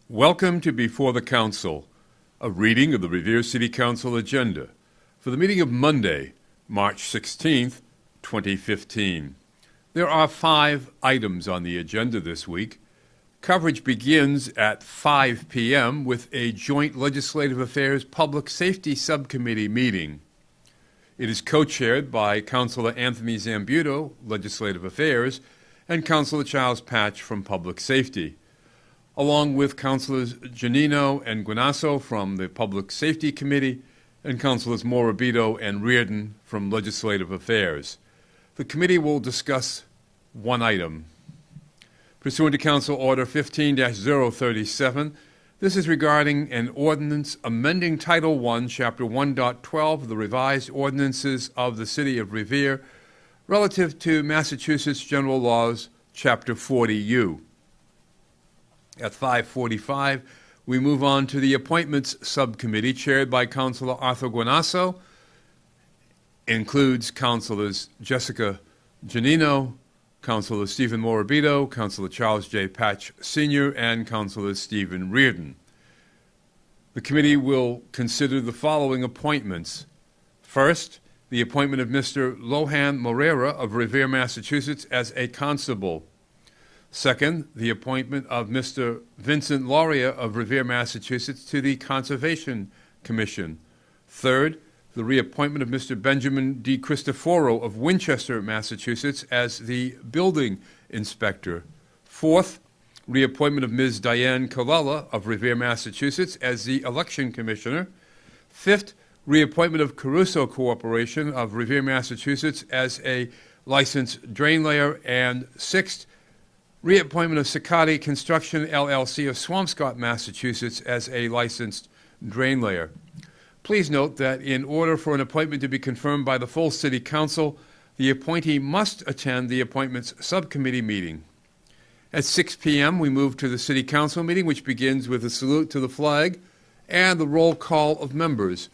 Welcome to Before the Council, a reading of the Revere City Council Agenda for the meeting of Monday, March 16th, 2015. There are 5 items on the agenda this week. Coverage begins at 5 p.m. with a joint Legislative Affairs Public Safety Subcommittee meeting. It is co-chaired by Councilor Anthony Zambuto, Legislative Affairs, and Councilor Charles Patch from Public Safety, along with Councilors Giannino and Guinasso from the Public Safety Committee and Councilors Morabito and Reardon from Legislative Affairs. The committee will discuss one item. Pursuant to Council Order 15-037, this is regarding an ordinance amending Title I, Chapter 1.12 of the revised ordinances of the City of Revere relative to Massachusetts General Laws, Chapter 40U. At 5:45, we move on to the Appointments Subcommittee, chaired by Councilor Arthur Guinasso. Includes Councilors Jessica Giannino, Councilor Stephen Morabito, Councilor Charles J. Patch Sr., and Councilor Stephen Reardon. The committee will consider the following appointments. First, the appointment of Mr. Lohan Morera of Revere, Massachusetts, as a constable. Second, the appointment of Mr. Vincent Lauria of Revere, Massachusetts to the Conservation Commission. Third, the reappointment of Mr. Benjamin D. Cristoforo of Winchester, Massachusetts as the Building Inspector. Fourth, reappointment of Ms. Diane Colella of Revere, Massachusetts as the Election Commissioner. Fifth, reappointment of Caruso Corporation of Revere, Massachusetts as a licensed drain layer. And sixth, reappointment of Sicati Construction, LLC of Swampscott, Massachusetts as a licensed drain layer. Please note that in order for an appointment to be confirmed by the full City Council, the appointee must attend the Appointments Subcommittee meeting. At 6 p.m., we move to the City Council meeting, which begins with a salute to the flag and the roll call of members.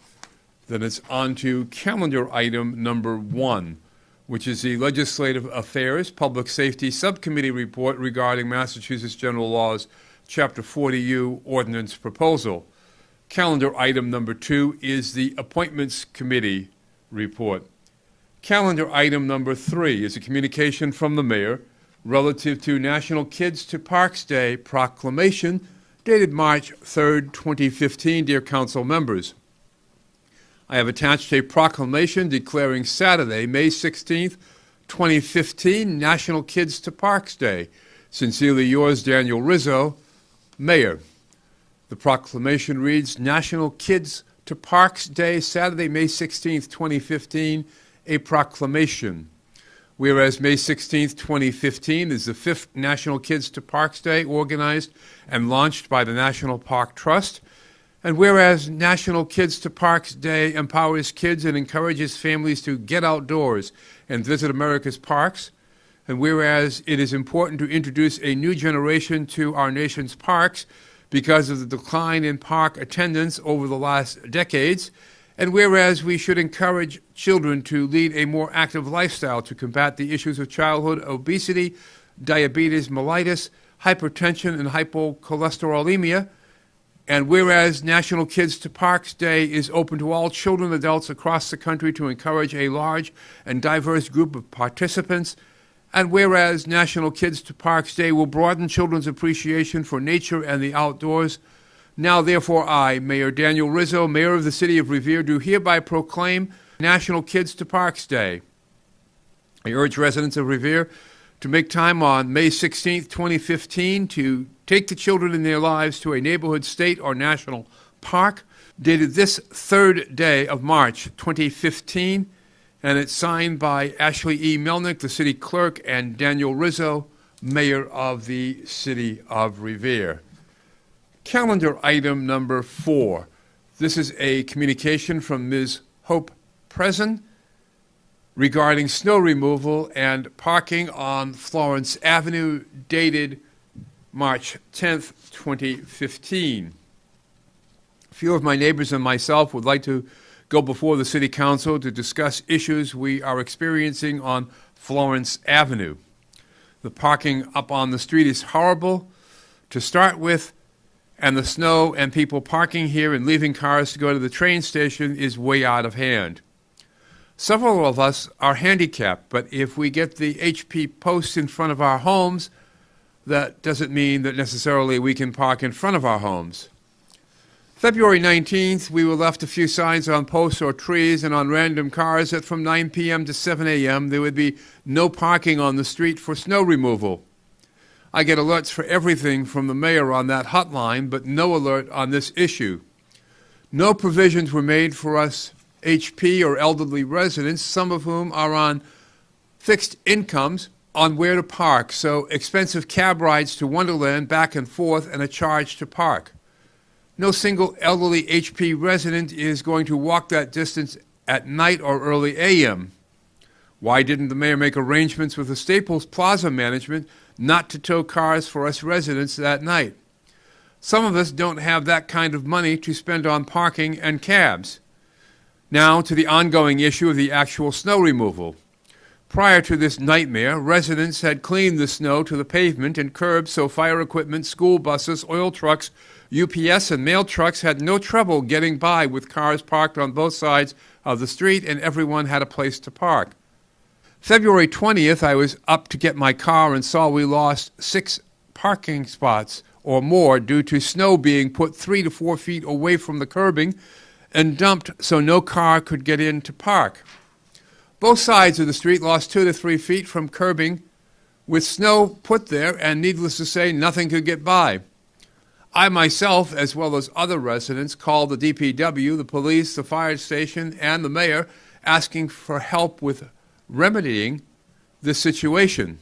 Then it's on to calendar item number 1, which is the Legislative Affairs Public Safety Subcommittee report regarding Massachusetts General Laws, Chapter 40U Ordinance Proposal. Calendar item number 2 is the Appointments Committee report. Calendar item number 3 is a communication from the Mayor relative to National Kids to Parks Day proclamation dated March 3rd, 2015. Dear Council members, I have attached a proclamation declaring Saturday, May 16th, 2015, National Kids to Parks Day. Sincerely yours, Daniel Rizzo, Mayor. The proclamation reads, National Kids to Parks Day, Saturday, May 16th, 2015, a proclamation. Whereas May 16th, 2015 is the 5th National Kids to Parks Day organized and launched by the National Park Trust, and whereas National Kids to Parks Day empowers kids and encourages families to get outdoors and visit America's parks, and whereas it is important to introduce a new generation to our nation's parks because of the decline in park attendance over the last decades, and whereas we should encourage children to lead a more active lifestyle to combat the issues of childhood obesity, diabetes mellitus, hypertension, and hypocholesterolemia, and whereas National Kids to Parks Day is open to all children and adults across the country to encourage a large and diverse group of participants, and whereas National Kids to Parks Day will broaden children's appreciation for nature and the outdoors, now therefore I, Mayor Daniel Rizzo, Mayor of the City of Revere, do hereby proclaim National Kids to Parks Day. I urge residents of Revere to make time on May 16th, 2015 to take the children in their lives to a neighborhood, state, or national park, dated this 3rd day of March, 2015, and it's signed by Ashley E. Melnick, the city clerk, and Daniel Rizzo, Mayor of the City of Revere. Calendar item number 4. This is a communication from Ms. Hope Presen regarding snow removal and parking on Florence Avenue, dated March 10th, 2015. A few of my neighbors and myself would like to go before the City Council to discuss issues we are experiencing on Florence Avenue. The parking up on the street is horrible to start with, and the snow and people parking here and leaving cars to go to the train station is way out of hand. Several of us are handicapped, but if we get the HP posts in front of our homes, that doesn't mean that necessarily we can park in front of our homes. February 19th, we were left a few signs on posts or trees and on random cars that from 9 p.m. to 7 a.m. there would be no parking on the street for snow removal. I get alerts for everything from the mayor on that hotline, but no alert on this issue. No provisions were made for us HP or elderly residents, some of whom are on fixed incomes, on where to park, so expensive cab rides to Wonderland back and forth and a charge to park. No single elderly HP resident is going to walk that distance at night or early a.m. Why didn't the mayor make arrangements with the Staples Plaza management not to tow cars for us residents that night? Some of us don't have that kind of money to spend on parking and cabs. Now to the ongoing issue of the actual snow removal. Prior to this nightmare, residents had cleaned the snow to the pavement and curbs so fire equipment, school buses, oil trucks, UPS, and mail trucks had no trouble getting by with cars parked on both sides of the street, and everyone had a place to park. February 20th, I was up to get my car and saw we lost 6 parking spots or more due to snow being put 3 to 4 feet away from the curbing and dumped so no car could get in to park. Both sides of the street lost 2 to 3 feet from curbing with snow put there, and needless to say, nothing could get by. I myself, as well as other residents, called the DPW, the police, the fire station, and the mayor, asking for help with remedying this situation.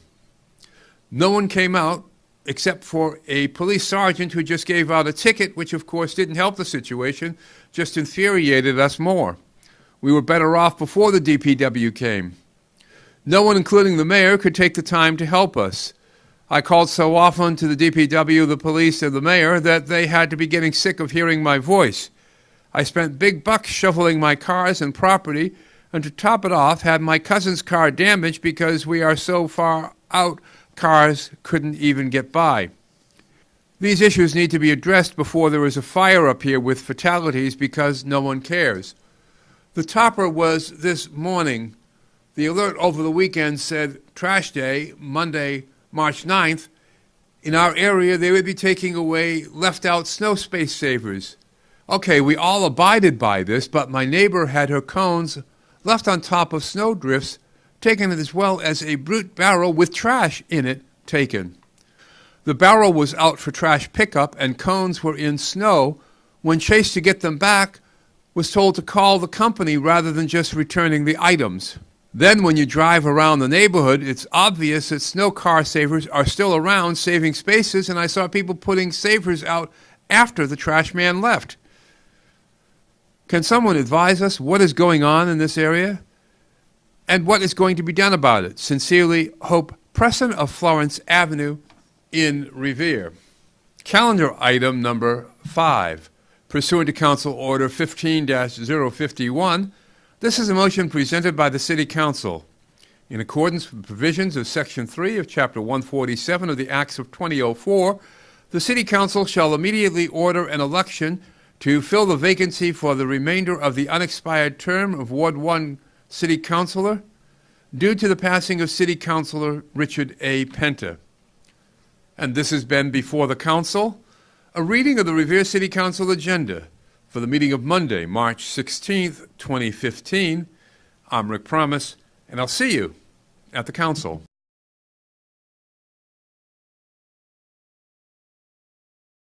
No one came out except for a police sergeant who just gave out a ticket, which of course didn't help the situation, just infuriated us more. We were better off before the DPW came. No one, including the mayor, could take the time to help us. I called so often to the DPW, the police, and the mayor that they had to be getting sick of hearing my voice. I spent big bucks shoveling my cars and property, and to top it off, had my cousin's car damaged because we are so far out, cars couldn't even get by. These issues need to be addressed before there is a fire up here with fatalities because no one cares. The topper was this morning. The alert over the weekend said trash day, Monday, March 9th. In our area, they would be taking away left-out snow space savers. Okay, we all abided by this, but my neighbor had her cones left on top of snow drifts taken, as well as a brute barrel with trash in it taken. The barrel was out for trash pickup and cones were in snow. When chased to get them back, was told to call the company rather than just returning the items. Then when you drive around the neighborhood, it's obvious that snow car savers are still around saving spaces, and I saw people putting savers out after the trash man left. Can someone advise us what is going on in this area and what is going to be done about it? Sincerely, Hope Preston of Florence Avenue in Revere. Calendar item number 5. Pursuant to Council Order 15-051, this is a motion presented by the City Council. In accordance with the provisions of Section 3 of Chapter 147 of the Acts of 2004, the City Council shall immediately order an election to fill the vacancy for the remainder of the unexpired term of Ward 1 City Councilor due to the passing of City Councilor Richard A. Penta. And this has been before the Council. A reading of the Revere City Council Agenda for the meeting of Monday, March 16th, 2015. I'm Rick Promise, and I'll see you at the Council.